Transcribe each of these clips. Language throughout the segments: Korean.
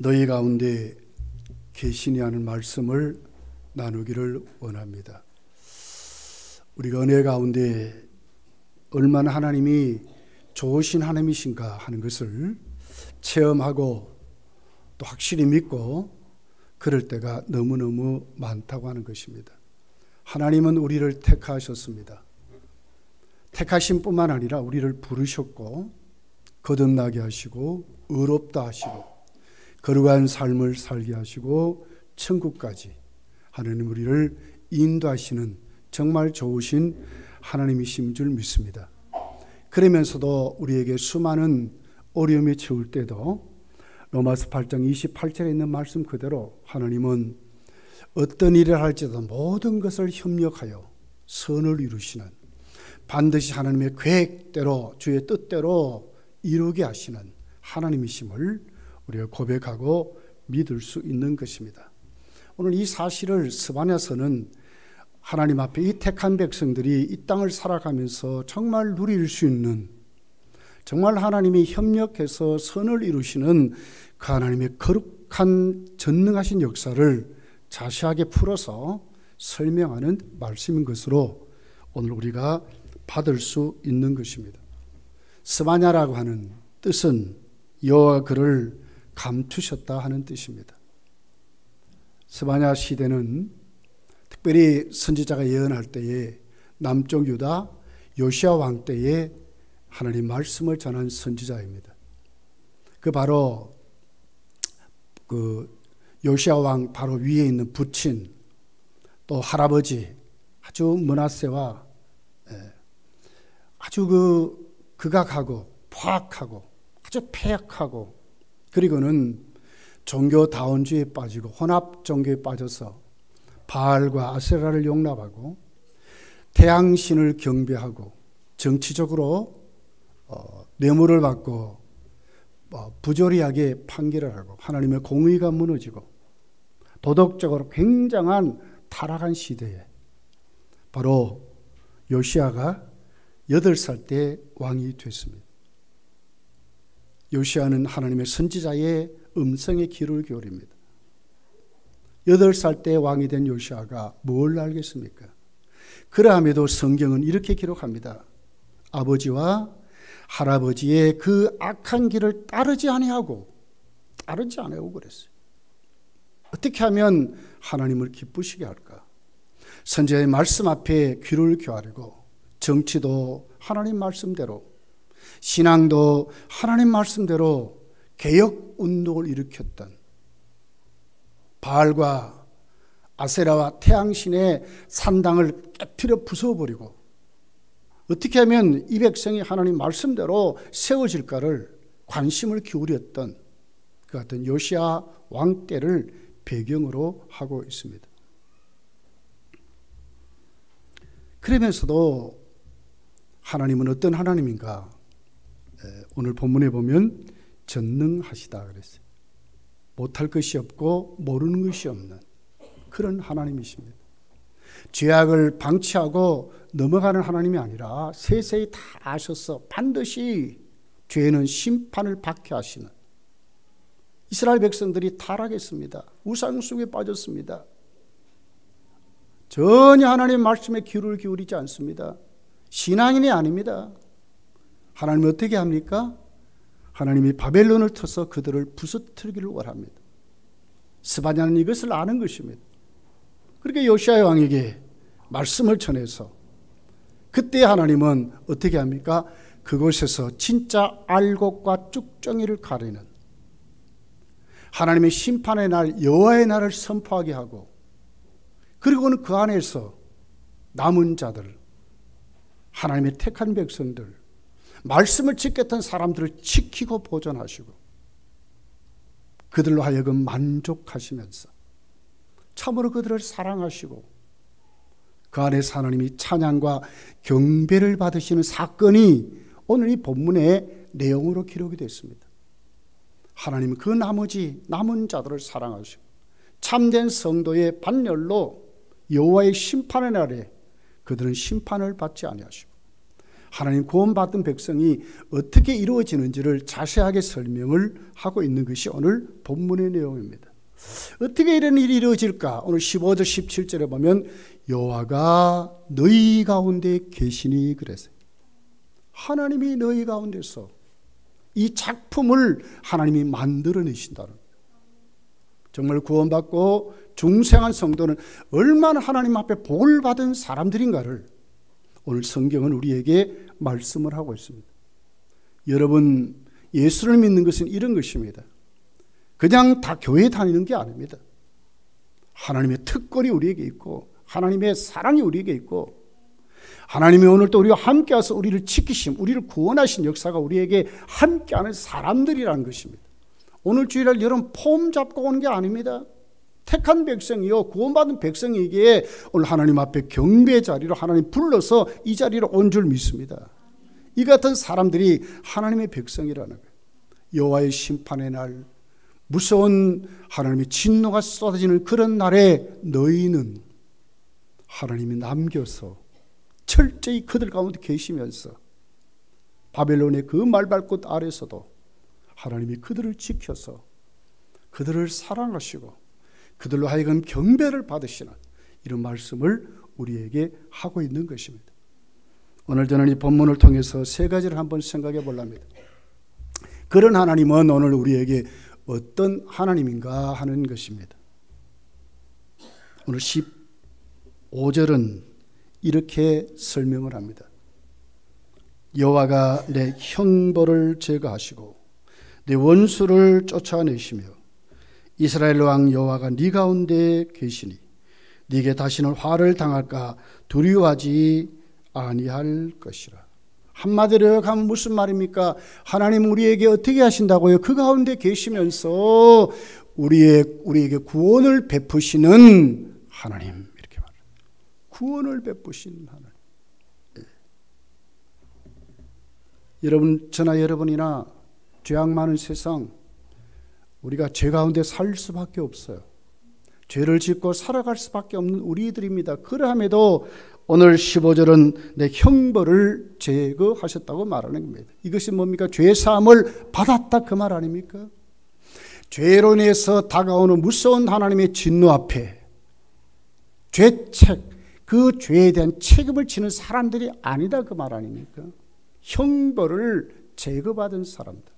너희 가운데 계시니 하는 말씀을 나누기를 원합니다. 우리가 은혜 가운데 얼마나 하나님이 좋으신 하나님이신가 하는 것을 체험하고 또 확실히 믿고 그럴 때가 너무너무 많다고 하는 것입니다. 하나님은 우리를 택하셨습니다. 택하신 뿐만 아니라 우리를 부르셨고 거듭나게 하시고 의롭다 하시고 거룩한 삶을 살게 하시고 천국까지 하나님 우리를 인도하시는 정말 좋으신 하나님이신 줄 믿습니다. 그러면서도 우리에게 수많은 어려움이 처울 때도 로마서 8장 28절에 있는 말씀 그대로 하나님은 어떤 일을 할지라도 모든 것을 협력하여 선을 이루시는, 반드시 하나님의 계획대로 주의 뜻대로 이루게 하시는 하나님이심을 우리가 고백하고 믿을 수 있는 것입니다. 오늘 이 사실을 스바냐서는 하나님 앞에 이 택한 백성들이 이 땅을 살아가면서 정말 누릴 수 있는, 정말 하나님이 협력해서 선을 이루시는 그 하나님의 거룩한 전능하신 역사를 자세하게 풀어서 설명하는 말씀인 것으로 오늘 우리가 받을 수 있는 것입니다. 스바냐라고 하는 뜻은 여호와가 그를 감추셨다 하는 뜻입니다. 스바냐 시대는 특별히 선지자가 예언할 때에 남쪽 유다 요시야 왕 때에 하나님 말씀을 전한 선지자입니다. 그 바로 그 요시야 왕 바로 위에 있는 부친 또 할아버지 아주 므낫세와 아주 극악하고 포악하고 아주 폐악하고, 그리고는 종교다원주의에 빠지고 혼합 종교에 빠져서 바알과 아세라를 용납하고 태양신을 경배하고 정치적으로 뇌물을 받고 부조리하게 판결을 하고 하나님의 공의가 무너지고 도덕적으로 굉장한 타락한 시대에 바로 요시야가 8살 때 왕이 됐습니다. 요시야는 하나님의 선지자의 음성에 귀를 기울입니다. 8살 때 왕이 된 요시야가 뭘 알겠습니까? 그러함에도 성경은 이렇게 기록합니다. 아버지와 할아버지의 그 악한 길을 따르지 아니하고 그랬어요. 어떻게 하면 하나님을 기쁘시게 할까? 선지자의 말씀 앞에 귀를 기울이고 정치도 하나님 말씀대로, 신앙도 하나님 말씀대로 개혁 운동을 일으켰던 바알과 아세라와 태양신의 산당을 깨트려 부숴버리고 어떻게 하면 이 백성이 하나님 말씀대로 세워질까를 관심을 기울였던 그 같은 요시야 왕 때를 배경으로 하고 있습니다. 그러면서도 하나님은 어떤 하나님인가? 오늘 본문에 보면 전능하시다 그랬어요. 못할 것이 없고 모르는 것이 없는 그런 하나님이십니다. 죄악을 방치하고 넘어가는 하나님이 아니라 세세히 다 아셔서 반드시 죄는 심판을 받게 하시는, 이스라엘 백성들이 타락했습니다. 우상 속에 빠졌습니다. 전혀 하나님 말씀에 귀를 기울이지 않습니다. 신앙인이 아닙니다. 하나님이 어떻게 합니까? 하나님이 바벨론을 터서 그들을 부서뜨리기를 원합니다. 스바냐는 이것을 아는 것입니다. 그렇게 요시야 왕에게 말씀을 전해서 그때 하나님은 어떻게 합니까? 그곳에서 진짜 알곡과 쭉정이를 가리는 하나님의 심판의 날, 여호와의 날을 선포하게 하고, 그리고는 그 안에서 남은 자들, 하나님의 택한 백성들, 말씀을 지켰던 사람들을 지키고 보존하시고 그들로 하여금 만족하시면서 참으로 그들을 사랑하시고 그 안에서 하나님이 찬양과 경배를 받으시는 사건이 오늘 이 본문의 내용으로 기록이 됐습니다. 하나님은 그 나머지 남은 자들을 사랑하시고 참된 성도의 반열로 여호와의 심판의 날에 그들은 심판을 받지 아니하시고 하나님 구원받은 백성이 어떻게 이루어지는지를 자세하게 설명을 하고 있는 것이 오늘 본문의 내용입니다. 어떻게 이런 일이 이루어질까? 오늘 15절 17절에 보면 여호와가 너희 가운데 계시니 그랬어요. 하나님이 너희 가운데서 이 작품을 하나님이 만들어내신다는 거예요. 정말 구원받고 중생한 성도는 얼마나 하나님 앞에 복을 받은 사람들인가를 오늘 성경은 우리에게 말씀을 하고 있습니다. 여러분, 예수를 믿는 것은 이런 것입니다. 그냥 다 교회 다니는 게 아닙니다. 하나님의 특권이 우리에게 있고 하나님의 사랑이 우리에게 있고 하나님이 오늘 또 우리와 함께 와서 우리를 지키심, 우리를 구원하신 역사가 우리에게 함께하는 사람들이라는 것입니다. 오늘 주일날 여러분 폼 잡고 오는 게 아닙니다. 택한 백성이요 구원받은 백성이기에 오늘 하나님 앞에 경배의 자리로 하나님 불러서 이 자리로 온 줄 믿습니다. 이 같은 사람들이 하나님의 백성이라는 거예요. 여호와의 심판의 날, 무서운 하나님의 진노가 쏟아지는 그런 날에 너희는 하나님이 남겨서 철저히 그들 가운데 계시면서 바벨론의 그 말발꽃 아래서도 하나님이 그들을 지켜서 그들을 사랑하시고 그들로 하여금 경배를 받으시는 이런 말씀을 우리에게 하고 있는 것입니다. 오늘 저는 이 본문을 통해서 세 가지를 한번 생각해 보랍니다. 그런 하나님은 오늘 우리에게 어떤 하나님인가 하는 것입니다. 오늘 15절은 이렇게 설명을 합니다. 여호와가 내 형벌을 제거하시고 내 원수를 쫓아내시며 이스라엘 왕 여호와가 네 가운데 계시니 네게 다시는 화를 당할까 두려워하지 아니할 것이라. 한마디로 하면 무슨 말입니까? 하나님 우리에게 어떻게 하신다고요? 그 가운데 계시면서 우리에게 구원을 베푸시는 하나님, 이렇게 말해요. 구원을 베푸시는 하나님. 네. 여러분, 저나 여러분이나 죄악 많은 세상, 우리가 죄 가운데 살 수밖에 없어요. 죄를 짓고 살아갈 수밖에 없는 우리들입니다. 그러함에도 오늘 15절은 내 형벌을 제거하셨다고 말하는 겁니다. 이것이 뭡니까? 죄사함을 받았다 그 말 아닙니까? 죄로 인해서 다가오는 무서운 하나님의 진노 앞에 죄책, 그 죄에 대한 책임을 지는 사람들이 아니다 그 말 아닙니까? 형벌을 제거받은 사람들,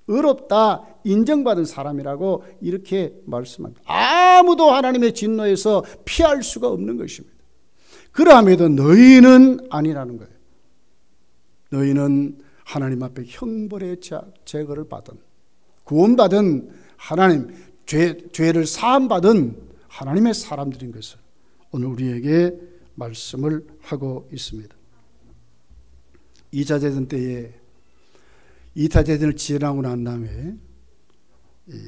의롭다 인정받은 사람이라고 이렇게 말씀합니다. 아무도 하나님의 진노에서 피할 수가 없는 것입니다. 그러함에도 너희는 아니라는 거예요. 너희는 하나님 앞에 형벌의 제거를 받은, 구원받은 하나님, 죄를 사함받은 하나님의 사람들인 것을 오늘 우리에게 말씀을 하고 있습니다. 2차 대전 때에 2차 대전을 지나고 난 다음에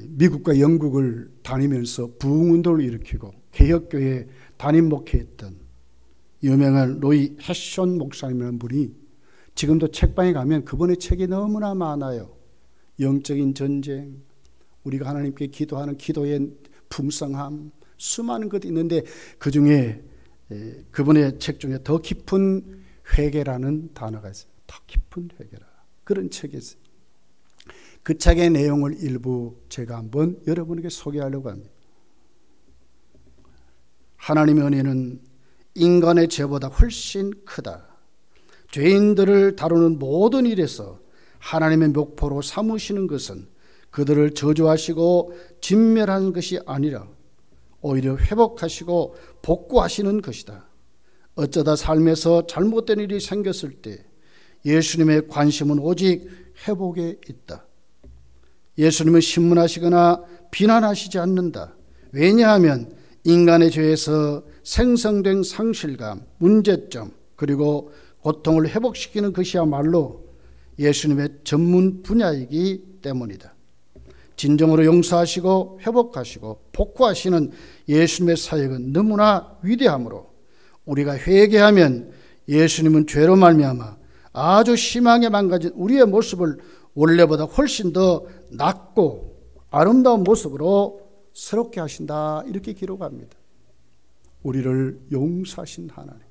미국과 영국을 다니면서 부흥운동을 일으키고 개혁교회 담임 목회했던 유명한 로이 해션 목사님이라는 분이 지금도 책방에 가면 그분의 책이 너무나 많아요. 영적인 전쟁, 우리가 하나님께 기도하는 기도의 풍성함, 수많은 것이 있는데 그 중에 그분의 책 중에 더 깊은 회개라는 단어가 있어요. 더 깊은 회개라. 그런 책이 있어요. 그 책의 내용을 일부 제가 한번 여러분에게 소개하려고 합니다. 하나님의 은혜는 인간의 죄보다 훨씬 크다. 죄인들을 다루는 모든 일에서 하나님의 목표로 삼으시는 것은 그들을 저주하시고 진멸하는 것이 아니라 오히려 회복하시고 복구하시는 것이다. 어쩌다 삶에서 잘못된 일이 생겼을 때 예수님의 관심은 오직 회복에 있다. 예수님은 신문하시거나 비난하시지 않는다. 왜냐하면 인간의 죄에서 생성된 상실감, 문제점, 그리고 고통을 회복시키는 것이야말로 예수님의 전문 분야이기 때문이다. 진정으로 용서하시고 회복하시고 복구하시는 예수님의 사역은 너무나 위대하므로 우리가 회개하면 예수님은 죄로 말미암아 아주 심하게 망가진 우리의 모습을 원래보다 훨씬 더 낫고 아름다운 모습으로 새롭게 하신다, 이렇게 기록합니다. 우리를 용서하신 하나님,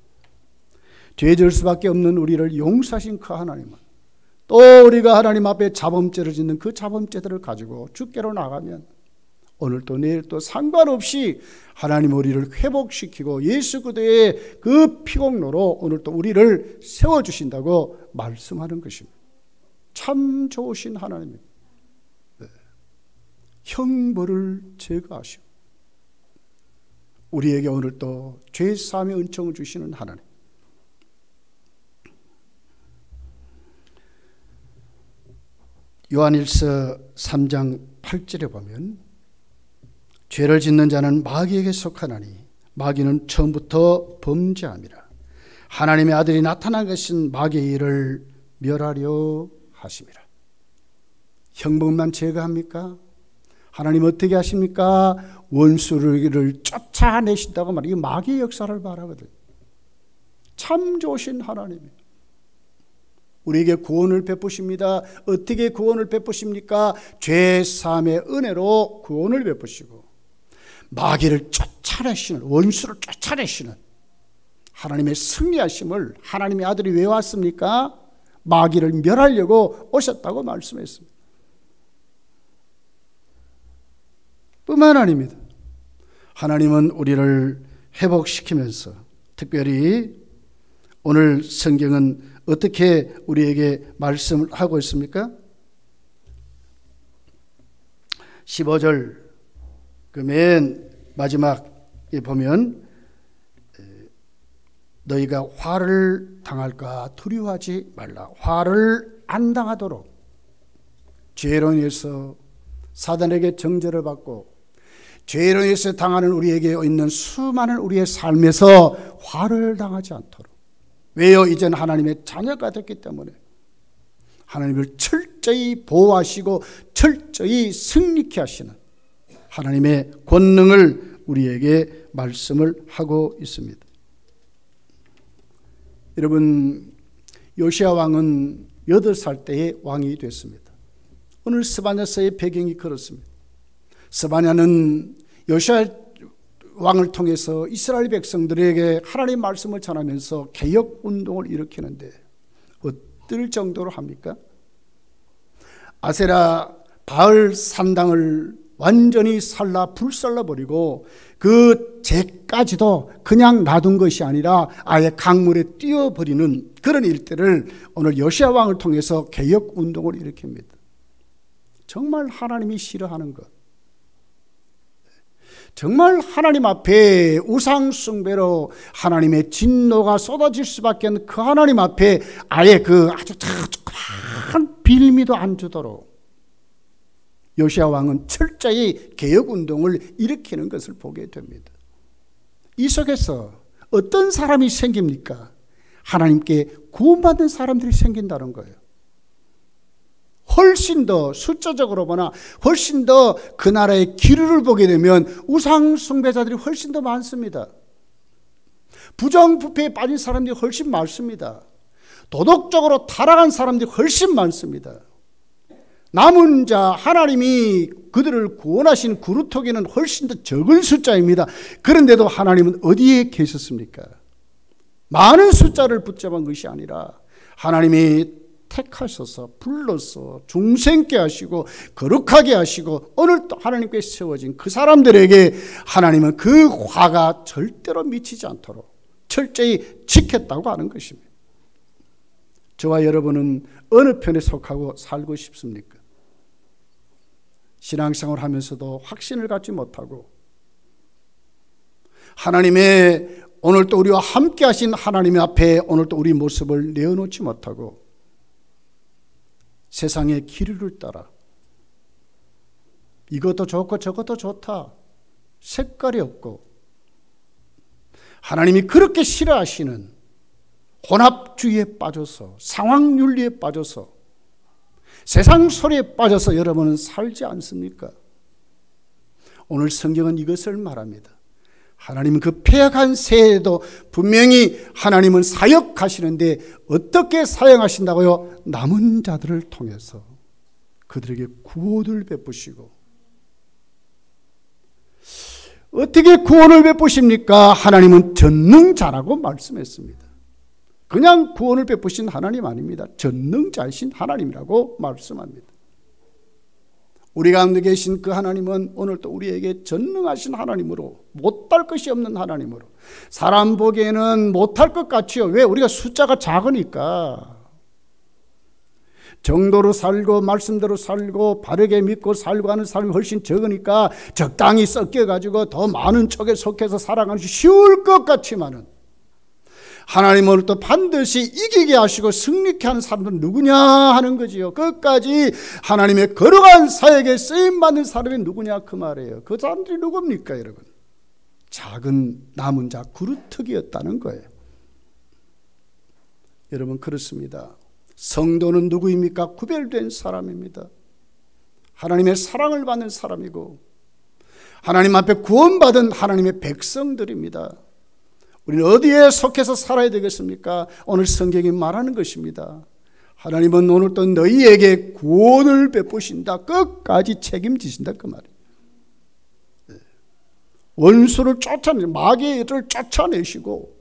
죄 질 수밖에 없는 우리를 용서하신 그 하나님은 또 우리가 하나님 앞에 자범죄를 짓는 그 자범죄들을 가지고 주께로 나가면 오늘 또 내일 또 상관없이 하나님 우리를 회복시키고 예수 그리스도의 그 피공로로 오늘 또 우리를 세워주신다고 말씀하는 것입니다. 참 좋으신 하나님입니다. 네. 형벌을 제거하시고 우리에게 오늘 또 죄사함의 은총을 주시는 하나님. 요한일서 3장 8절에 보면 죄를 짓는 자는 마귀에게 속하나니 마귀는 처음부터 범죄함이라. 하나님의 아들이 나타난 것은 마귀의 일을 멸하려 하심이라. 형벌만 제거합니까? 하나님 어떻게 하십니까? 원수를 쫓아내신다고 말이에요. 마귀의 역사를 말하거든요. 참 좋으신 하나님이에요. 우리에게 구원을 베푸십니다. 어떻게 구원을 베푸십니까? 죄사함의 은혜로 구원을 베푸시고 마귀를 쫓아내시는, 원수를 쫓아내시는 하나님의 승리하심을 하나님의 아들이 왜 왔습니까? 마귀를 멸하려고 오셨다고 말씀했습니다. 뿐만 아닙니다. 하나님은 우리를 회복시키면서 특별히 오늘 성경은 어떻게 우리에게 말씀을 하고 있습니까? 15절 그 맨 마지막에 보면 너희가 화를 당할까 두려워하지 말라. 화를 안 당하도록 죄로 인해서 사단에게 정죄를 받고 죄로 인해서 당하는 우리에게 있는 수많은 우리의 삶에서 화를 당하지 않도록. 왜요? 이젠 하나님의 자녀가 됐기 때문에 하나님을 철저히 보호하시고 철저히 승리케 하시는 하나님의 권능을 우리에게 말씀을 하고 있습니다. 여러분, 요시야 왕은 8살 때에 왕이 됐습니다. 오늘 스바냐서의 배경이 그렇습니다. 스바냐는 요시야 왕을 통해서 이스라엘 백성들에게 하나님의 말씀을 전하면서 개혁운동을 일으키는데 어떨 정도로 합니까? 아세라 바알 산당을 완전히 불살라버리고 그 재까지도 그냥 놔둔 것이 아니라 아예 강물에 띄워버리는 그런 일들을 오늘 요시야 왕을 통해서 개혁운동을 일으킵니다. 정말 하나님이 싫어하는 것, 정말 하나님 앞에 우상숭배로 하나님의 진노가 쏟아질 수밖에 없는 그 하나님 앞에 아예 그 아주 조그만 빌미도 안 주도록 요시야 왕은 철저히 개혁운동을 일으키는 것을 보게 됩니다. 이 속에서 어떤 사람이 생깁니까? 하나님께 구원받는 사람들이 생긴다는 거예요. 훨씬 더 숫자적으로 보나 훨씬 더 그 나라의 기류를 보게 되면 우상 숭배자들이 훨씬 더 많습니다. 부정부패에 빠진 사람들이 훨씬 많습니다. 도덕적으로 타락한 사람들이 훨씬 많습니다. 남은 자 하나님이 그들을 구원하신 그루터기는 훨씬 더 적은 숫자입니다. 그런데도 하나님은 어디에 계셨습니까? 많은 숫자를 붙잡은 것이 아니라 하나님이 택하셔서 불러서 중생케 하시고 거룩하게 하시고 오늘 또 하나님께 세워진 그 사람들에게 하나님은 그 화가 절대로 미치지 않도록 철저히 지켰다고 하는 것입니다. 저와 여러분은 어느 편에 속하고 살고 싶습니까? 신앙생활을 하면서도 확신을 갖지 못하고 하나님의 오늘 또 우리와 함께 하신 하나님 앞에 오늘 또 우리 모습을 내어놓지 못하고 세상의 기류를 따라 이것도 좋고 저것도 좋다, 색깔이 없고 하나님이 그렇게 싫어하시는 혼합주의에 빠져서 상황윤리에 빠져서 세상 소리에 빠져서 여러분은 살지 않습니까? 오늘 성경은 이것을 말합니다. 하나님은 그 패역한 세에도 분명히 하나님은 사역하시는데 어떻게 사용하신다고요? 남은 자들을 통해서 그들에게 구원을 베푸시고 어떻게 구원을 베푸십니까? 하나님은 전능자라고 말씀했습니다. 그냥 구원을 베푸신 하나님 아닙니다. 전능자이신 하나님이라고 말씀합니다. 우리 가운데 계신 그 하나님은 오늘도 우리에게 전능하신 하나님으로, 못할 것이 없는 하나님으로, 사람 보기에는 못할 것 같지요. 왜? 우리가 숫자가 작으니까. 정도로 살고 말씀대로 살고 바르게 믿고 살고 하는 사람이 훨씬 적으니까 적당히 섞여가지고 더 많은 쪽에 속해서 살아가는 것이 쉬울 것 같지만은, 하나님은 또 반드시 이기게 하시고 승리케 하는 사람들은 누구냐 하는 거지요. 끝까지 하나님의 거룩한 사역에 쓰임받는 사람이 누구냐 그 말이에요. 그 사람들이 누굽니까 여러분? 작은 남은 자 그루터기였다는 거예요. 여러분, 그렇습니다. 성도는 누구입니까? 구별된 사람입니다. 하나님의 사랑을 받는 사람이고 하나님 앞에 구원받은 하나님의 백성들입니다. 우리는 어디에 속해서 살아야 되겠습니까? 오늘 성경이 말하는 것입니다. 하나님은 오늘 또 너희에게 구원을 베푸신다. 끝까지 책임지신다 그 말이에요. 원수를 마귀를 쫓아내시고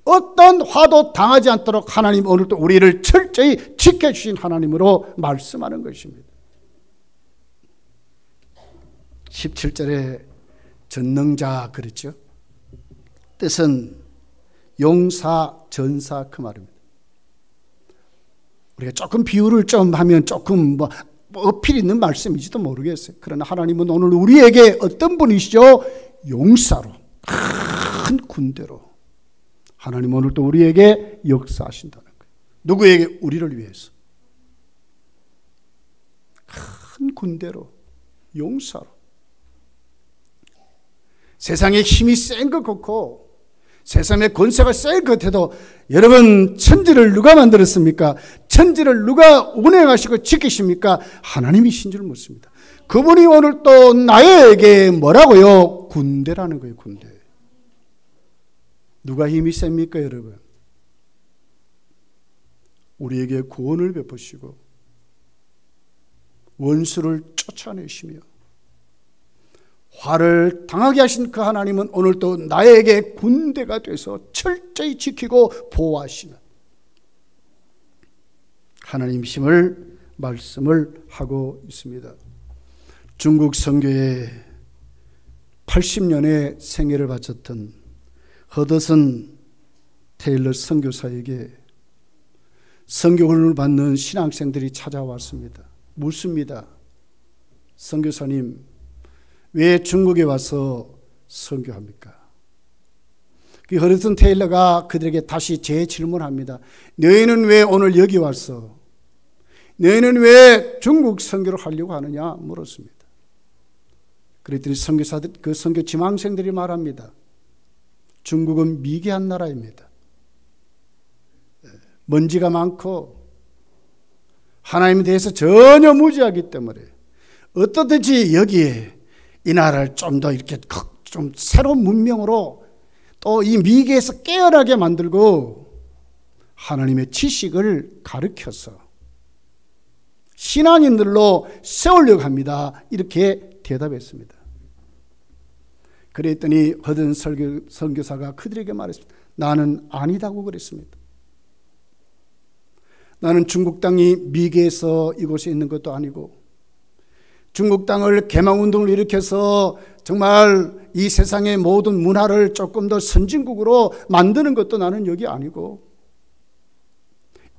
어떤 화도 당하지 않도록 하나님 오늘도 우리를 철저히 지켜주신 하나님으로 말씀하는 것입니다. 17절에 전능자 그랬죠. 뜻은 용사, 전사 그 말입니다. 우리가 조금 비유를 좀 하면 조금 어필 있는 말씀인지도 모르겠어요. 그러나 하나님은 오늘 우리에게 어떤 분이시죠? 용사로, 큰 군대로 하나님 오늘 또 우리에게 역사하신다는 거예요. 누구에게? 우리를 위해서. 큰 군대로, 용사로. 세상에 힘이 센 것 같고 세상의 권세가 센 것 같아도 여러분, 천지를 누가 만들었습니까? 천지를 누가 운행하시고 지키십니까? 하나님이신 줄 묻습니다. 그분이 오늘 또 나에게 뭐라고요? 군대라는 거예요. 군대. 누가 힘이 셉니까 여러분? 우리에게 구원을 베푸시고 원수를 쫓아내시며 화를 당하게 하신 그 하나님은 오늘 또 나에게 군대가 돼서 철저히 지키고 보호하시는 하나님이심을 말씀을 하고 있습니다. 중국 선교에 80년의 생애를 바쳤던 허드슨 테일러 선교사에게 선교훈련을 받는 신학생들이 찾아왔습니다. 묻습니다. 선교사님, 왜 중국에 와서 선교합니까? 그 허드슨 테일러가 그들에게 다시 재질문합니다. 너희는 왜 오늘 여기 왔어? 너희는 왜 중국 선교를 하려고 하느냐? 물었습니다. 그랬더니 선교사들, 그 선교 지망생들이 말합니다. 중국은 미개한 나라입니다. 먼지가 많고 하나님에 대해서 전혀 무지하기 때문에 어떻든지 여기에 이 나라를 좀 더 이렇게 좀 새로운 문명으로 또 이 미개에서 깨어나게 만들고 하나님의 지식을 가르쳐서 신앙인들로 세우려고 합니다. 이렇게 대답했습니다. 그랬더니 허든 선교사가 그들에게 말했습니다. 나는 아니다고 그랬습니다. 나는 중국 땅이 미개에서 이곳에 있는 것도 아니고 중국 땅을 개망운동을 일으켜서 정말 이 세상의 모든 문화를 조금 더 선진국으로 만드는 것도 나는 여기 아니고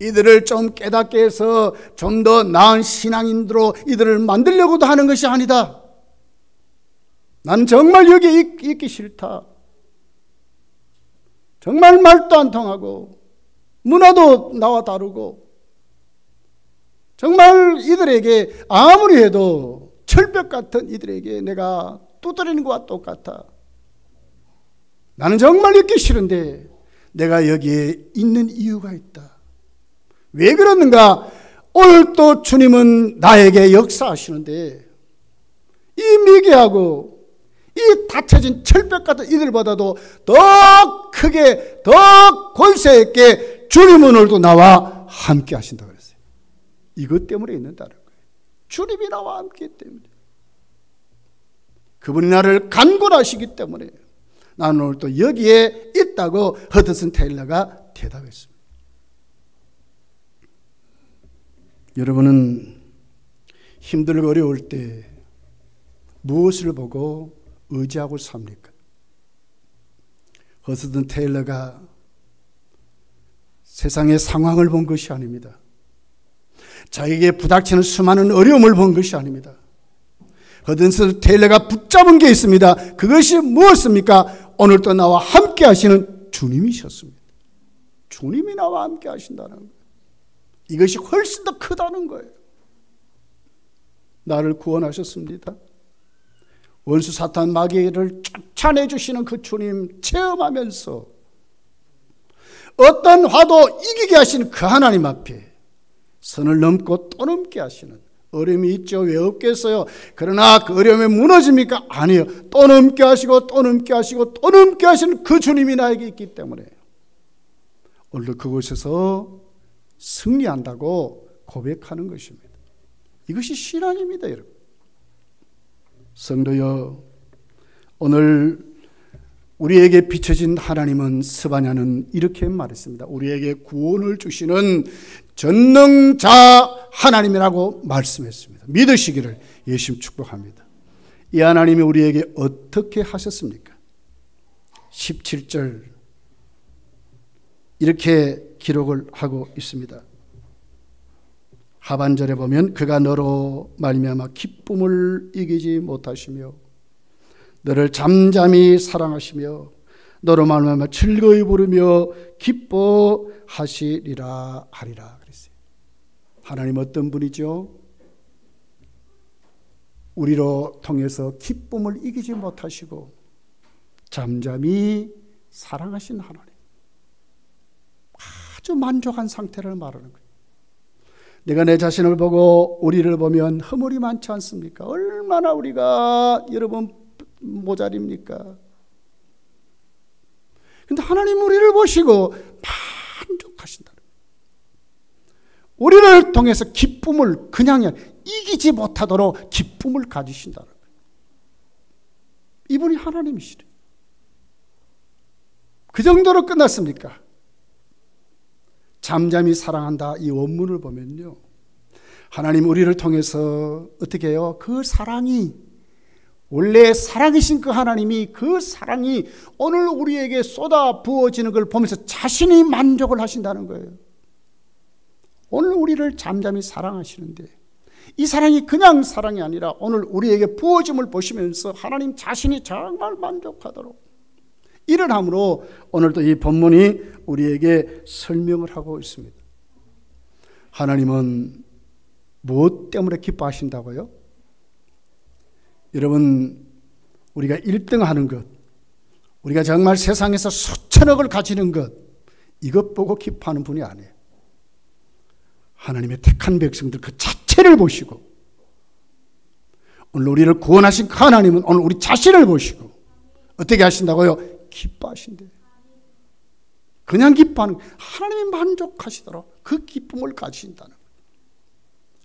이들을 좀 깨닫게 해서 좀 더 나은 신앙인들로 이들을 만들려고도 하는 것이 아니다. 나는 정말 여기 있기 싫다. 정말 말도 안 통하고 문화도 나와 다르고 정말 이들에게 아무리 해도 철벽 같은 이들에게 내가 두드리는 것과 똑같아. 나는 정말 있기 싫은데 내가 여기에 있는 이유가 있다. 왜 그러는가? 오늘 또 주님은 나에게 역사하시는데 이 미개하고 이 닫혀진 철벽 같은 이들보다도 더 크게 더 권세 있게 주님은 오늘도 나와 함께 하신다 그랬어요. 이것 때문에 있는다는 거예요. 주님이 나와 함께 있기 때문에. 그분이 나를 간구하시기 때문에 나는 오늘 또 여기에 있다고 허드슨 테일러가 대답했습니다. 여러분은 힘들고 어려울 때 무엇을 보고 의지하고 삽니까? 허스든 테일러가 세상의 상황을 본 것이 아닙니다. 자기에게 부닥치는 수많은 어려움을 본 것이 아닙니다. 허스든 테일러가 붙잡은 게 있습니다. 그것이 무엇입니까? 오늘도 나와 함께 하시는 주님이셨습니다. 주님이 나와 함께 하신다는 거예요. 이것이 훨씬 더 크다는 거예요. 나를 구원하셨습니다. 원수 사탄 마귀를 쫓아내 주시는 그 주님 체험하면서 어떤 화도 이기게 하시는 그 하나님 앞에 선을 넘고 또 넘게 하시는, 어려움이 있죠. 왜 없겠어요? 그러나 그 어려움에 무너집니까? 아니에요. 또 넘게 하시고 또 넘게 하시고 또 넘게 하시는 그 주님이 나에게 있기 때문에 오늘도 그곳에서 승리한다고 고백하는 것입니다. 이것이 신앙입니다, 여러분. 성도여, 오늘 우리에게 비춰진 하나님은, 스바냐는 이렇게 말했습니다. 우리에게 구원을 주시는 전능자 하나님이라고 말씀했습니다. 믿으시기를 예수님 축복합니다. 이 하나님이 우리에게 어떻게 하셨습니까? 17절 이렇게 기록을 하고 있습니다. 하반절에 보면 그가 너로 말미암아 기쁨을 이기지 못하시며 너를 잠잠히 사랑하시며 너로 말미암아 즐거이 부르며 기뻐하시리라 하리라 그랬어요. 하나님 어떤 분이죠? 우리로 통해서 기쁨을 이기지 못하시고 잠잠히 사랑하신 하나님. 아주 만족한 상태를 말하는 거예요. 내가 내 자신을 보고 우리를 보면 허물이 많지 않습니까? 얼마나 우리가 여러분 모자립니까? 근데 하나님 우리를 보시고 만족하신다. 우리를 통해서 기쁨을 그냥 이기지 못하도록 기쁨을 가지신다는 거예요. 이분이 하나님이시래. 그 정도로 끝났습니까? 잠잠히 사랑한다, 이 원문을 보면요, 하나님 우리를 통해서 어떻게 해요? 그 사랑이, 원래 사랑이신 그 하나님이 그 사랑이 오늘 우리에게 쏟아 부어지는 걸 보면서 자신이 만족을 하신다는 거예요. 오늘 우리를 잠잠히 사랑하시는데 이 사랑이 그냥 사랑이 아니라 오늘 우리에게 부어짐을 보시면서 하나님 자신이 정말 만족하도록 이를 함으로 오늘도 이 본문이 우리에게 설명을 하고 있습니다. 하나님은 무엇 때문에 기뻐하신다고요? 여러분, 우리가 1등 하는 것, 우리가 정말 세상에서 수천억을 가지는 것, 이것 보고 기뻐하는 분이 아니에요. 하나님의 택한 백성들 그 자체를 보시고, 오늘 우리를 구원하신 그 하나님은 오늘 우리 자신을 보시고 어떻게 하신다고요? 기뻐하신대요. 그냥 기뻐하는, 하나님이 만족하시도록 그 기쁨을 가지신다는 거예요.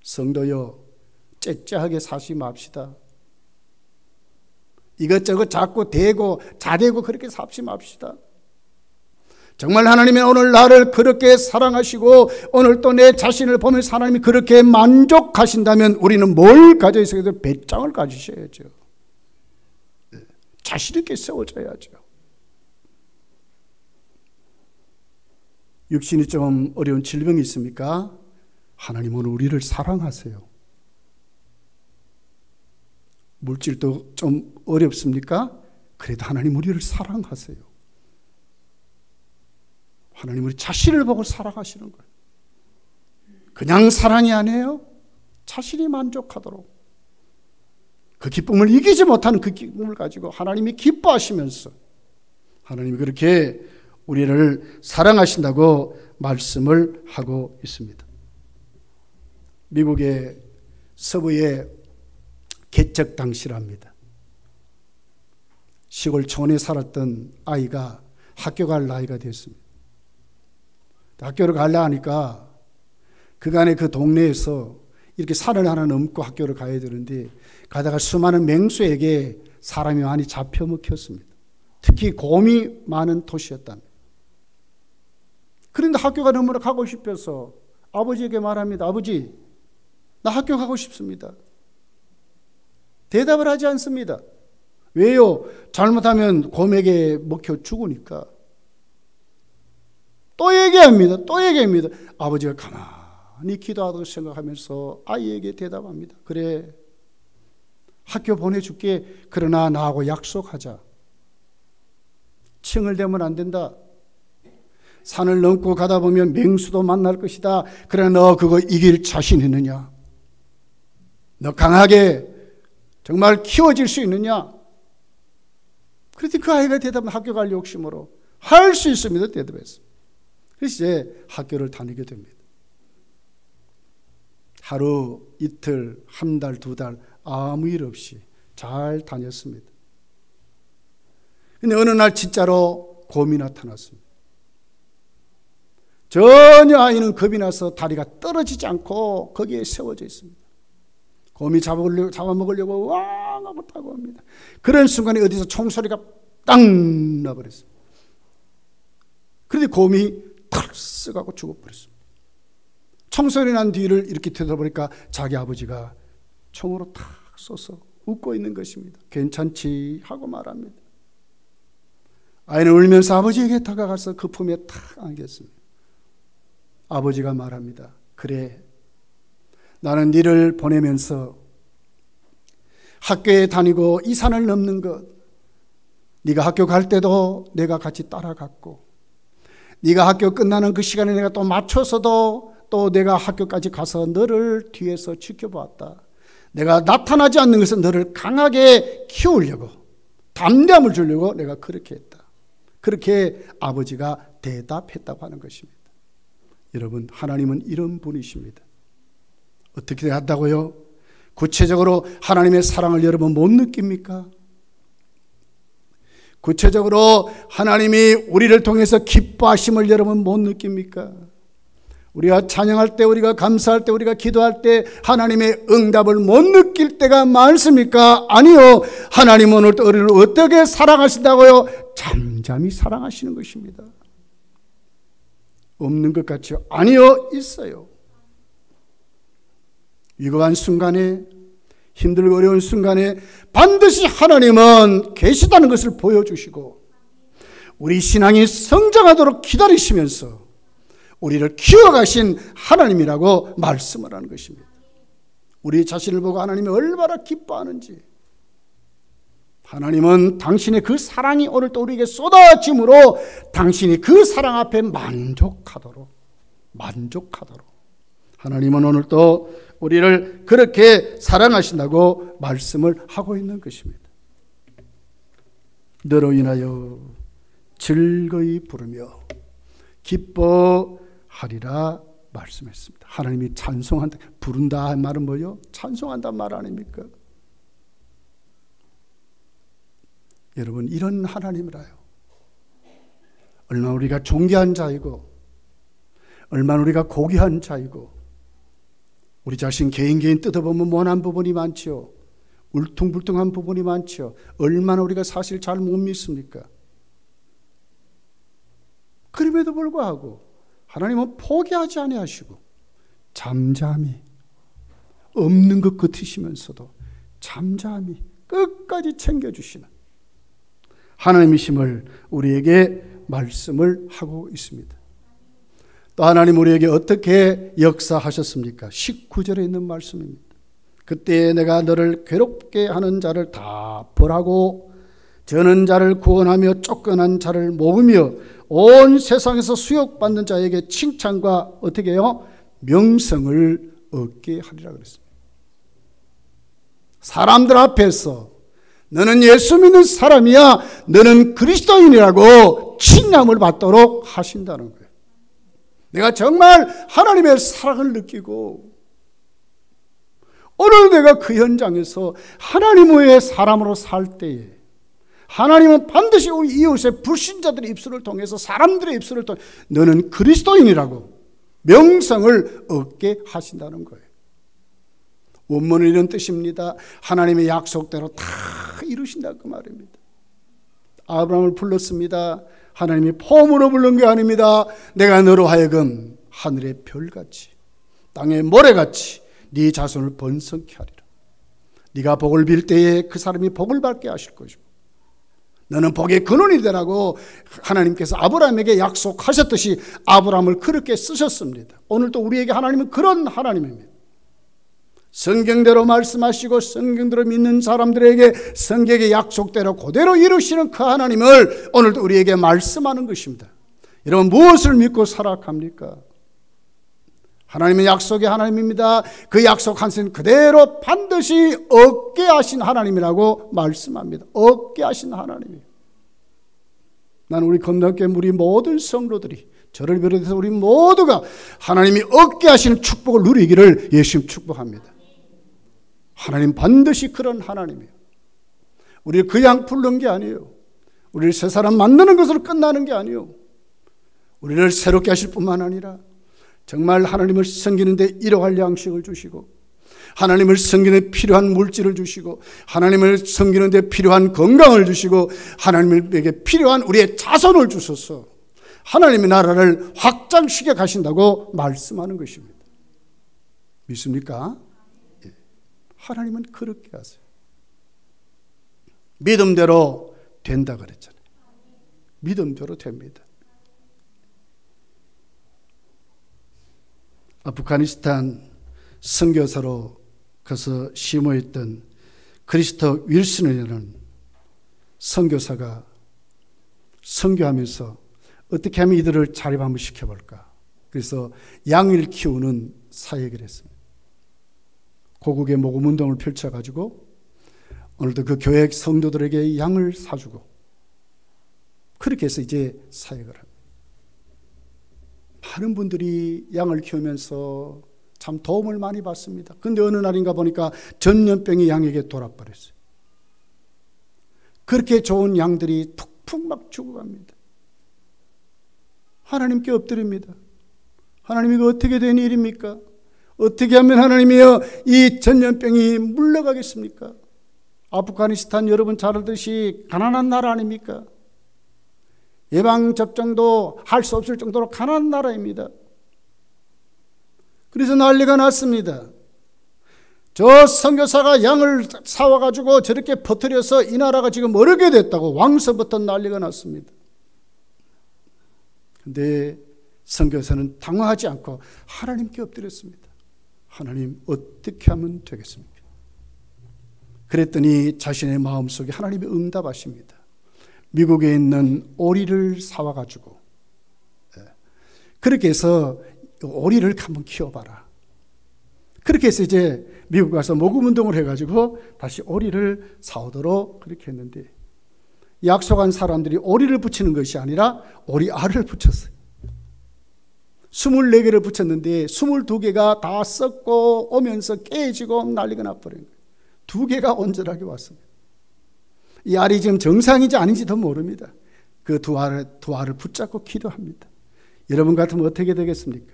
성도여, 째째하게 사시 맙시다. 이것저것 자꾸 대고 자대고 그렇게 삽시 맙시다. 정말 하나님이 오늘 나를 그렇게 사랑하시고 오늘 또 내 자신을 보면서 하나님이 그렇게 만족하신다면 우리는 뭘 가져 있어야 돼요? 배짱을 가지셔야죠. 자신 있게 세워져야죠. 육신이 좀 어려운 질병이 있습니까? 하나님은 우리를 사랑하세요. 물질도 좀 어렵습니까? 그래도 하나님 우리를 사랑하세요. 하나님 우리 자신을 보고 사랑하시는 거예요. 그냥 사랑이 아니에요. 자신이 만족하도록 그 기쁨을 이기지 못하는 그 기쁨을 가지고 하나님이 기뻐하시면서 하나님이 그렇게 우리를 사랑하신다고 말씀을 하고 있습니다. 미국의 서부의 개척 당시랍니다. 시골촌에 살았던 아이가 학교 갈 나이가 됐습니다. 학교를 가려 하니까 그간의 그 동네에서 이렇게 산을 하나 넘고 학교를 가야 되는데 가다가 수많은 맹수에게 사람이 많이 잡혀 먹혔습니다. 특히 곰이 많은 도시였답니다. 그런데 학교가 너무나 가고 싶어서 아버지에게 말합니다. 아버지, 나 학교 가고 싶습니다. 대답을 하지 않습니다. 왜요? 잘못하면 곰에게 먹혀 죽으니까. 또 얘기합니다. 또 얘기합니다. 아버지가 가만히 기도하다고 생각하면서 아이에게 대답합니다. 그래, 학교 보내줄게. 그러나 나하고 약속하자. 층을 대면 안 된다. 산을 넘고 가다 보면 맹수도 만날 것이다. 그러나 너 그거 이길 자신 있느냐? 너 강하게 정말 키워질 수 있느냐? 그랬더니 그 아이가 대답은 학교 갈 욕심으로 할 수 있습니다. 대답했습니다. 그래서 이제 학교를 다니게 됩니다. 하루, 이틀, 한 달, 두 달 아무 일 없이 잘 다녔습니다. 근데 어느 날 진짜로 곰이 나타났습니다. 전혀 아이는 겁이 나서 다리가 떨어지지 않고 거기에 세워져 있습니다. 곰이 잡아먹으려고 왕 하고 타고 옵니다. 그런 순간에 어디서 총소리가 땅 나버렸습니다. 그런데 곰이 털썩 하고 죽어버렸습니다. 총소리 난 뒤를 이렇게 되돌아보니까 자기 아버지가 총으로 탁 쏘서 웃고 있는 것입니다. 괜찮지? 하고 말합니다. 아이는 울면서 아버지에게 다가가서 그 품에 탁 안겼습니다. 아버지가 말합니다. 그래, 나는 너를 보내면서 학교에 다니고 이 산을 넘는 것, 네가 학교 갈 때도 내가 같이 따라갔고, 네가 학교 끝나는 그 시간에 내가 또 맞춰서도 또 내가 학교까지 가서 너를 뒤에서 지켜보았다. 내가 나타나지 않는 것은 너를 강하게 키우려고, 담대함을 주려고 내가 그렇게 했다. 그렇게 아버지가 대답했다고 하는 것입니다. 여러분, 하나님은 이런 분이십니다. 어떻게 한다고요? 구체적으로 하나님의 사랑을 여러분 못 느낍니까? 구체적으로 하나님이 우리를 통해서 기뻐하심을 여러분 못 느낍니까? 우리가 찬양할 때, 우리가 감사할 때, 우리가 기도할 때 하나님의 응답을 못 느낄 때가 많습니까? 아니요. 하나님은 오늘 우리를 어떻게 사랑하신다고요? 잠잠히 사랑하시는 것입니다. 없는 것 같죠? 아니요, 있어요. 위급한 순간에, 힘들고 어려운 순간에 반드시 하나님은 계시다는 것을 보여주시고, 우리 신앙이 성장하도록 기다리시면서 우리를 키워가신 하나님이라고 말씀을 하는 것입니다. 우리 자신을 보고 하나님이 얼마나 기뻐하는지, 하나님은 당신의 그 사랑이 오늘 또 우리에게 쏟아짐으로 당신이 그 사랑 앞에 만족하도록 하나님은 오늘 또 우리를 그렇게 사랑하신다고 말씀을 하고 있는 것입니다. 너로 인하여 즐거이 부르며 기뻐하리라 말씀했습니다. 하나님이 찬송한다, 부른다 한 말은 뭐요? 찬송한다는 말 아닙니까? 여러분, 이런 하나님이라요. 얼마나 우리가 존귀한 자이고, 얼마나 우리가 고귀한 자이고, 우리 자신 개인 뜯어보면 모난 부분이 많지요. 울퉁불퉁한 부분이 많지요. 얼마나 우리가 사실 잘 못 믿습니까? 그럼에도 불구하고 하나님은 포기하지 아니하시고 잠잠히, 없는 것 같으시면서도 잠잠히 끝까지 챙겨주시는 하나님이심을 우리에게 말씀을 하고 있습니다. 또 하나님 우리에게 어떻게 역사하셨습니까? 19절에 있는 말씀입니다. 그때 내가 너를 괴롭게 하는 자를 다 벌하고 저는 자를 구원하며 쫓겨난 자를 모으며 온 세상에서 수욕받는 자에게 칭찬과 어떻게 해요? 명성을 얻게 하리라 그랬습니다. 사람들 앞에서 너는 예수 믿는 사람이야, 너는 그리스도인이라고 칭함을 받도록 하신다는 거예요. 내가 정말 하나님의 사랑을 느끼고 오늘 내가 그 현장에서 하나님 외의 사람으로 살 때에 하나님은 반드시 우리 이웃의 불신자들의 입술을 통해서, 사람들의 입술을 통해 너는 그리스도인이라고 명성을 얻게 하신다는 거예요. 원문은 이런 뜻입니다. 하나님의 약속대로 다 이루신다 그 말입니다. 아브라함을 불렀습니다. 하나님이 폼으로 부른 게 아닙니다. 내가 너로 하여금 하늘의 별같이 땅의 모래같이 네 자손을 번성케 하리라. 네가 복을 빌 때에 그 사람이 복을 받게 하실 것이고 너는 복의 근원이 되라고 하나님께서 아브라함에게 약속하셨듯이 아브라함을 그렇게 쓰셨습니다. 오늘도 우리에게 하나님은 그런 하나님입니다. 성경대로 말씀하시고 성경대로 믿는 사람들에게 성경의 약속대로 그대로 이루시는 그 하나님을 오늘도 우리에게 말씀하는 것입니다. 여러분, 무엇을 믿고 살아갑니까? 하나님은 약속의 하나님입니다. 그 약속한 그대로 반드시 얻게 하신 하나님이라고 말씀합니다. 얻게 하신 하나님이에요. 나는 우리 건너교회 우리 모든 성도들이, 저를 비롯해서 우리 모두가 하나님이 얻게 하시는 축복을 누리기를 예수님 축복합니다. 하나님 반드시 그런 하나님이에요. 우리를 그냥 부른 게 아니에요. 우리를 새 사람 만드는 것으로 끝나는 게 아니에요. 우리를 새롭게 하실 뿐만 아니라 정말 하나님을 섬기는데 일용할 양식을 주시고, 하나님을 섬기는 데 필요한 물질을 주시고, 하나님을 섬기는 데 필요한 건강을 주시고, 하나님에게 필요한 우리의 자손을 주셔서 하나님의 나라를 확장시켜 가신다고 말씀하는 것입니다. 믿습니까? 예. 하나님은 그렇게 하세요. 믿음대로 된다 그랬잖아요. 믿음대로 됩니다. 아프가니스탄 선교사로 가서 심호했던 크리스토 윌슨이라는 선교사가 선교하면서 어떻게 하면 이들을 자립 한번 시켜볼까. 그래서 양을 키우는 사역을 했습니다. 고국의 모금운동을 펼쳐가지고 오늘도 그 교회 성도들에게 양을 사주고 그렇게 해서 이제 사역을 합니다. 많은 분들이 양을 키우면서 참 도움을 많이 받습니다. 그런데 어느 날인가 보니까 전염병이 양에게 돌아버렸어요. 그렇게 좋은 양들이 툭툭 막 죽어갑니다. 하나님께 엎드립니다. 하나님, 이거 어떻게 된 일입니까? 어떻게 하면 하나님이여 이 전염병이 물러가겠습니까? 아프가니스탄 여러분 잘 알듯이 가난한 나라 아닙니까? 예방접종도 할 수 없을 정도로 가난한 나라입니다. 그래서 난리가 났습니다. 저 선교사가 양을 사와가지고 저렇게 퍼뜨려서 이 나라가 지금 어렵게 됐다고 왕서부터 난리가 났습니다. 그런데 선교사는 당황하지 않고 하나님께 엎드렸습니다. 하나님, 어떻게 하면 되겠습니까? 그랬더니 자신의 마음속에 하나님이 응답하십니다. 미국에 있는 오리를 사와가지고 그렇게 해서 오리를 한번 키워봐라. 그렇게 해서 이제 미국 가서 모금운동을 해가지고 다시 오리를 사오도록 그렇게 했는데, 약속한 사람들이 오리를 붙이는 것이 아니라 오리 알을 붙였어요. 24개를 붙였는데 22개가 다 썩고 오면서 깨지고 난리가 나버린 거예요. 2개가 온전하게 왔습니다. 이 알이 지금 정상인지 아닌지도 모릅니다. 그 두 알을 붙잡고 기도합니다. 여러분 같으면 어떻게 되겠습니까?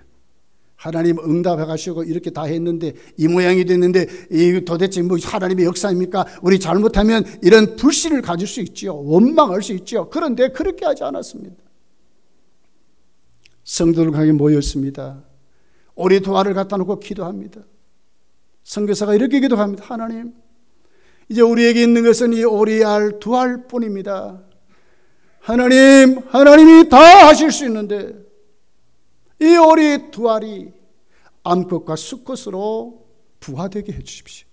하나님 응답해 가시고 이렇게 다 했는데 이 모양이 됐는데 이 도대체 뭐 하나님의 역사입니까? 우리 잘못하면 이런 불신을 가질 수 있지요. 원망할 수 있지요. 그런데 그렇게 하지 않았습니다. 성도들 가게 모였습니다. 오리 2알을 갖다 놓고 기도합니다. 선교사가 이렇게 기도합니다. 하나님, 이제 우리에게 있는 것은 이 오리알 2알 뿐입니다. 하나님, 하나님이 다 하실 수 있는데 이 오리 2알이 암컷과 수컷으로 부화되게 해주십시오.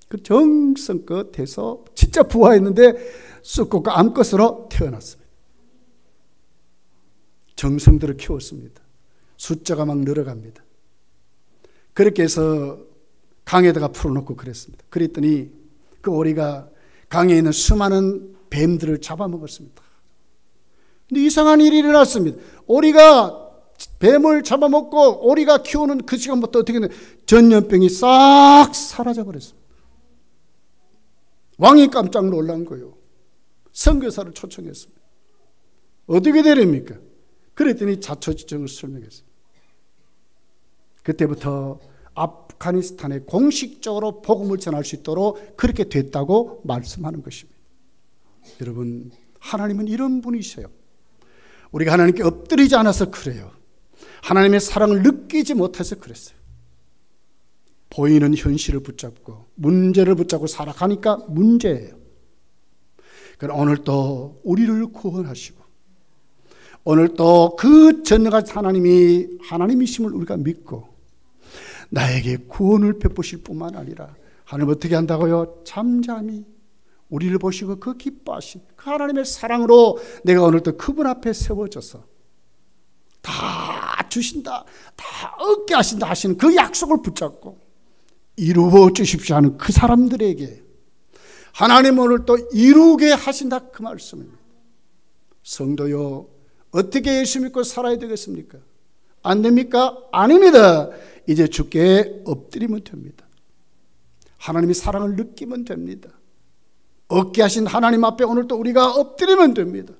그 정성껏 해서 진짜 부화했는데 수컷과 암컷으로 태어났습니다. 정성들을 키웠습니다. 숫자가 막 늘어갑니다. 그렇게 해서 강에다가 풀어놓고 그랬습니다. 그랬더니 그 오리가 강에 있는 수많은 뱀들을 잡아먹었습니다. 근데 이상한 일이 일어났습니다. 오리가 뱀을 잡아먹고 오리가 키우는 그 시간부터 어떻게 되냐, 전염병이 싹 사라져버렸습니다. 왕이 깜짝 놀란 거예요. 선교사를 초청했습니다. 어떻게 되렵니까? 그랬더니 자초지종을 설명했습니다. 그때부터 아프가니스탄에 공식적으로 복음을 전할 수 있도록 그렇게 됐다고 말씀하는 것입니다. 여러분, 하나님은 이런 분이셔요. 우리가 하나님께 엎드리지 않아서 그래요. 하나님의 사랑을 느끼지 못해서 그랬어요. 보이는 현실을 붙잡고 문제를 붙잡고 살아가니까 문제예요. 그러나 오늘 또 우리를 구원하시고 오늘 또 그 전능하신 하나님이 하나님이심을 우리가 믿고 나에게 구원을 베푸실 뿐만 아니라 하나님 어떻게 한다고요? 잠잠히 우리를 보시고 그 기뻐하신 그 하나님의 사랑으로 내가 오늘 또 그분 앞에 세워져서 다 주신다, 다 얻게 하신다 하시는 그 약속을 붙잡고 이루어 주십시오 하는 그 사람들에게 하나님 오늘 또 이루게 하신다 그 말씀입니다. 성도요, 어떻게 예수 믿고 살아야 되겠습니까? 안 됩니까? 아닙니다. 이제 주께 엎드리면 됩니다. 하나님의 사랑을 느끼면 됩니다. 얻게 하신 하나님 앞에 오늘 또 우리가 엎드리면 됩니다.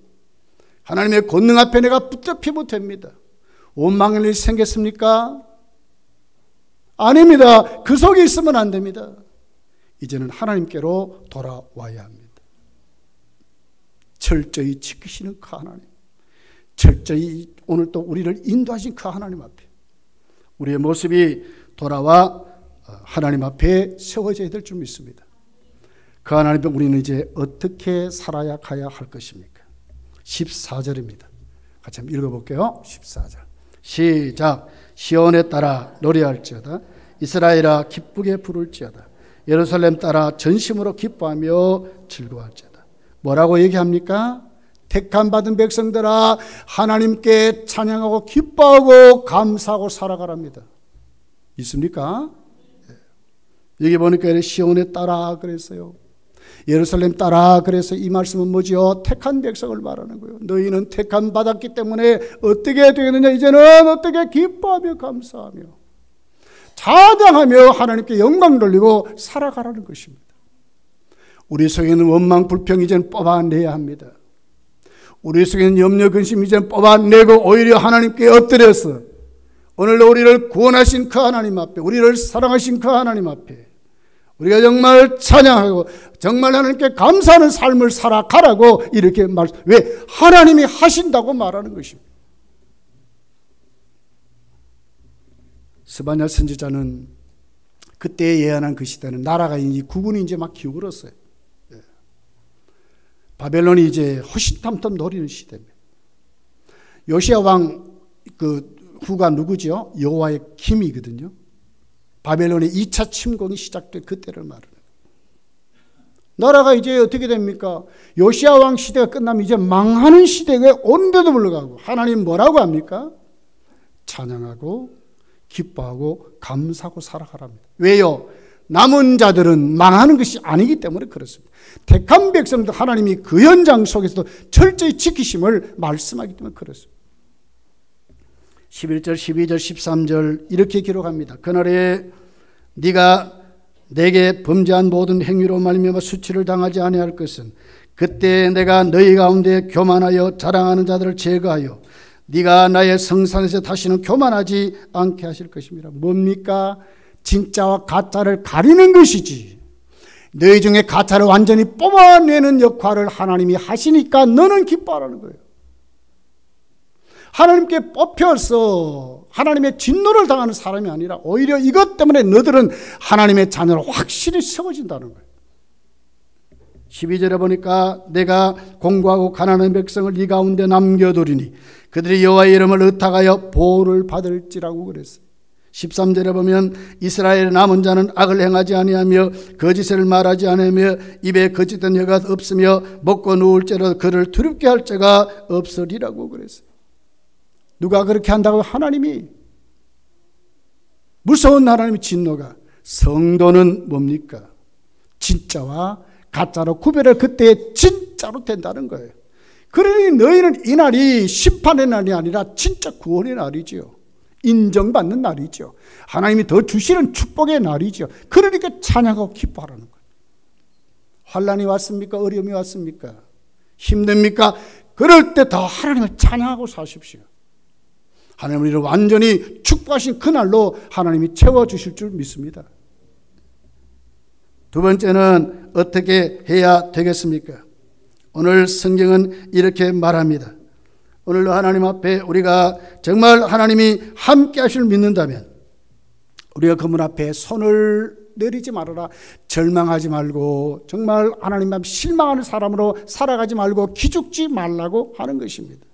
하나님의 권능 앞에 내가 붙잡히면 됩니다. 원망할 일이 생겼습니까? 아닙니다. 그 속에 있으면 안 됩니다. 이제는 하나님께로 돌아와야 합니다. 철저히 지키시는 그 하나님, 철저히 오늘 또 우리를 인도하신 그 하나님 앞에 우리의 모습이 돌아와 하나님 앞에 세워져야 될 줄 믿습니다. 그 하나님 앞에 우리는 이제 어떻게 살아야 가야 할 것입니까? 14절입니다. 같이 한번 읽어볼게요. 14절 시작. 시온에 따라 노래할지어다. 이스라엘아 기쁘게 부를지어다. 예루살렘 따라 전심으로 기뻐하며 즐거워할지어다. 뭐라고 얘기합니까? 택함 받은 백성들아 하나님께 찬양하고 기뻐하고 감사하고 살아가랍니다. 있습니까? 여기 보니까 시온에 따라 그랬어요. 예루살렘 따라 그래서 이 말씀은 뭐죠? 택한 백성을 말하는 거예요. 너희는 택함 받았기 때문에 어떻게 되겠느냐? 이제는 어떻게 기뻐하며 감사하며 찬양하며 하나님께 영광 돌리고 살아가라는 것입니다. 우리 속에 있는 원망 불평 이제는 뽑아내야 합니다. 우리 속에 있는 염려 근심 이제는 뽑아내고 오히려 하나님께 엎드려서 오늘도 우리를 구원하신 그 하나님 앞에, 우리를 사랑하신 그 하나님 앞에 우리가 정말 찬양하고 정말 하나님께 감사하는 삶을 살아가라고 이렇게 왜? 하나님이 하신다고 말하는 것입니다. 스바냐 선지자는 그때 예언한 그 시대는 나라가 이제 국군이 이제 막 기울었어요. 바벨론이 이제 호시탐탐 노리는 시대입니다. 요시야 왕 그 후가 누구죠? 여호와의 김이거든요. 바벨론의 2차 침공이 시작된 그때를 말하는 거예요. 나라가 이제 어떻게 됩니까? 요시야 왕 시대가 끝나면 이제 망하는 시대에 온데도 불구하고 하나님 뭐라고 합니까? 찬양하고 기뻐하고 감사하고 살아가랍니다. 왜요? 남은 자들은 망하는 것이 아니기 때문에 그렇습니다. 택한 백성도 하나님이 그 현장 속에서도 철저히 지키심을 말씀하기 때문에 그렇습니다. 11절, 12절, 13절 이렇게 기록합니다. 그날에 네가 내게 범죄한 모든 행위로 말미암아 수치를 당하지 아니할 것은 그때 내가 너희 가운데 교만하여 자랑하는 자들을 제거하여 네가 나의 성산에서 다시는 교만하지 않게 하실 것입니다. 뭡니까? 진짜와 가짜를 가리는 것이지. 너희 중에 가짜를 완전히 뽑아내는 역할을 하나님이 하시니까 너는 기뻐하라는 거예요. 하나님께 뽑혀서 하나님의 진노를 당하는 사람이 아니라 오히려 이것 때문에 너들은 하나님의 자녀로 확실히 세워진다는 거예요. 12절에 보니까 내가 공고하고 가난한 백성을 네 가운데 남겨두리니 그들이 여호와의 이름을 의탁하여 보호를 받을지라고 그랬어요. 13절에 보면 이스라엘의 남은 자는 악을 행하지 아니하며 거짓을 말하지 아니하며 입에 거짓된 혀가 없으며 먹고 누울지라도 그를 두렵게 할 자가 없으리라고 그랬어요. 누가 그렇게 한다고? 하나님이. 무서운 하나님의 진노가. 성도는 뭡니까? 진짜와 가짜로 구별을 그때 진짜로 된다는 거예요. 그러니 너희는 이 날이 심판의 날이 아니라 진짜 구원의 날이지요. 인정받는 날이죠. 하나님이 더 주시는 축복의 날이죠. 그러니까 찬양하고 기뻐하라는 거예요. 환난이 왔습니까? 어려움이 왔습니까? 힘듭니까? 그럴 때 더 하나님을 찬양하고 사십시오. 하나님 우리를 완전히 축복하신 그날로 하나님이 채워주실 줄 믿습니다. 두 번째는 어떻게 해야 되겠습니까? 오늘 성경은 이렇게 말합니다. 오늘도 하나님 앞에 우리가 정말 하나님이 함께 하실 믿는다면 우리가 그분 앞에 손을 내리지 말아라. 절망하지 말고 정말 하나님만 실망하는 사람으로 살아가지 말고 기죽지 말라고 하는 것입니다.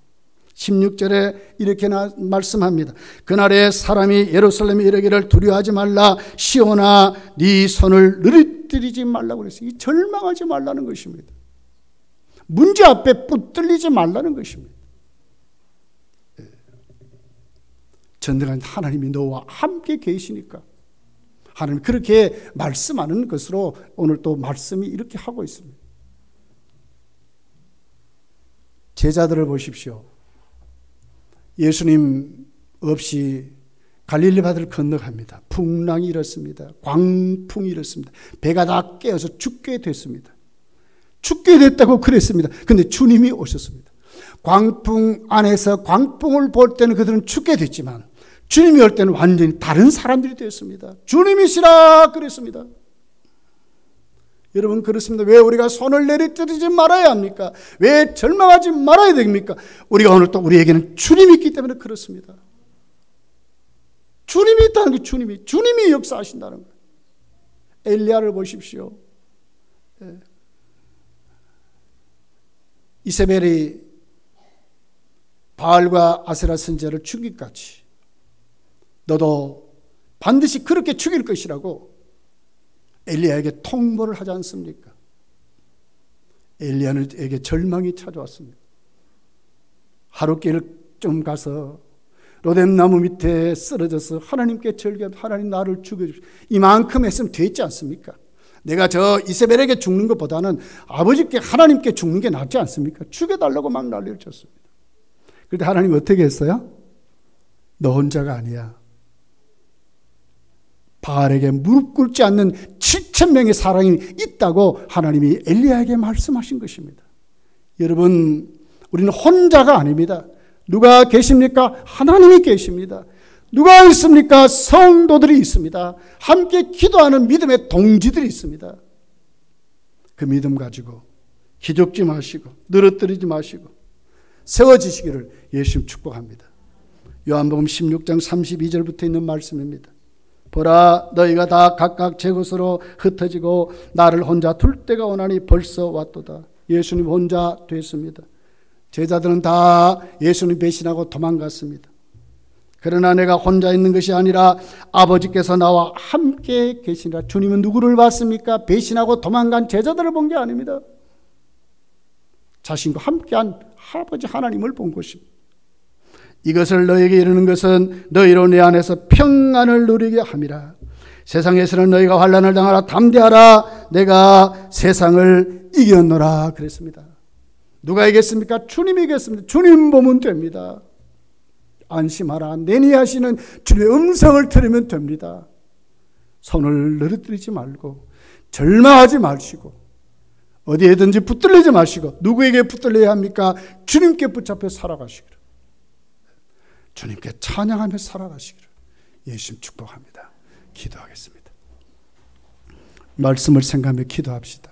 16절에 이렇게 말씀합니다. 그날에 사람이 예루살렘에 이르기를 두려워하지 말라. 시온아 네 손을 느릿들이지 말라고 그랬어요. 이 절망하지 말라는 것입니다. 문제 앞에 붙들리지 말라는 것입니다. 전능한 하나님이 너와 함께 계시니까 하나님 그렇게 말씀하는 것으로 오늘 또 말씀이 이렇게 하고 있습니다. 제자들을 보십시오. 예수님 없이 갈릴리 바다를 건너갑니다. 풍랑이 일었습니다. 광풍이 일었습니다. 배가 다 깨어서 죽게 됐습니다. 죽게 됐다고 그랬습니다. 그런데 주님이 오셨습니다. 광풍 안에서 광풍을 볼 때는 그들은 죽게 됐지만 주님이 올 때는 완전히 다른 사람들이 되었습니다. 주님이시라 그랬습니다. 여러분 그렇습니다. 왜 우리가 손을 내리뜨리지 말아야 합니까? 왜 절망하지 말아야 됩니까? 우리가 오늘 또 우리에게는 주님이 있기 때문에 그렇습니다. 주님이 있다는 게 주님이 역사하신다는 거예요. 엘리야를 보십시오. 이세벨이 바알과 아세라 선지자를 죽이기까지 너도 반드시 그렇게 죽일 것이라고 엘리야에게 통보를 하지 않습니까? 엘리야에게 절망이 찾아왔습니다. 하룻길 좀 가서 로뎀나무 밑에 쓰러져서 하나님께 절기하면 하나님 나를 죽여주십시오. 이만큼 했으면 됐지 않습니까? 내가 저 이세벨에게 죽는 것보다는 아버지께 하나님께 죽는 게 낫지 않습니까? 죽여달라고 막 난리를 쳤습니다. 그런데 하나님 어떻게 했어요? 너 혼자가 아니야. 바알에게 무릎 꿇지 않는 7,000명의 사람이 있다고 하나님이 엘리야에게 말씀하신 것입니다. 여러분 우리는 혼자가 아닙니다. 누가 계십니까? 하나님이 계십니다. 누가 있습니까? 성도들이 있습니다. 함께 기도하는 믿음의 동지들이 있습니다. 그 믿음 가지고 기죽지 마시고 늘어뜨리지 마시고 세워지시기를 예수님 축복합니다. 요한복음 16장 32절부터 있는 말씀입니다. 보라 너희가 다 각각 제 곳으로 흩어지고 나를 혼자 둘 때가 오나니 벌써 왔도다. 예수님 혼자 됐습니다. 제자들은 다 예수님 배신하고 도망갔습니다. 그러나 내가 혼자 있는 것이 아니라 아버지께서 나와 함께 계시니라. 주님은 누구를 봤습니까? 배신하고 도망간 제자들을 본 게 아닙니다. 자신과 함께한 아버지 하나님을 본 것입니다. 이것을 너에게 이르는 것은 너희로 내 안에서 평안을 누리게 함이라. 세상에서는 너희가 환난을 당하라. 담대하라. 내가 세상을 이겼노라 그랬습니다. 누가 이겼습니까? 주님이 이겼습니다. 주님 보면 됩니다. 안심하라. 내니 하시는 주님의 음성을 들으면 됩니다. 손을 늘어뜨리지 말고 절망하지 마시고 어디에든지 붙들리지 마시고 누구에게 붙들려야 합니까? 주님께 붙잡혀 살아가시기를, 주님께 찬양하며 살아가시기를 예수님 축복합니다. 기도하겠습니다. 말씀을 생각하며 기도합시다.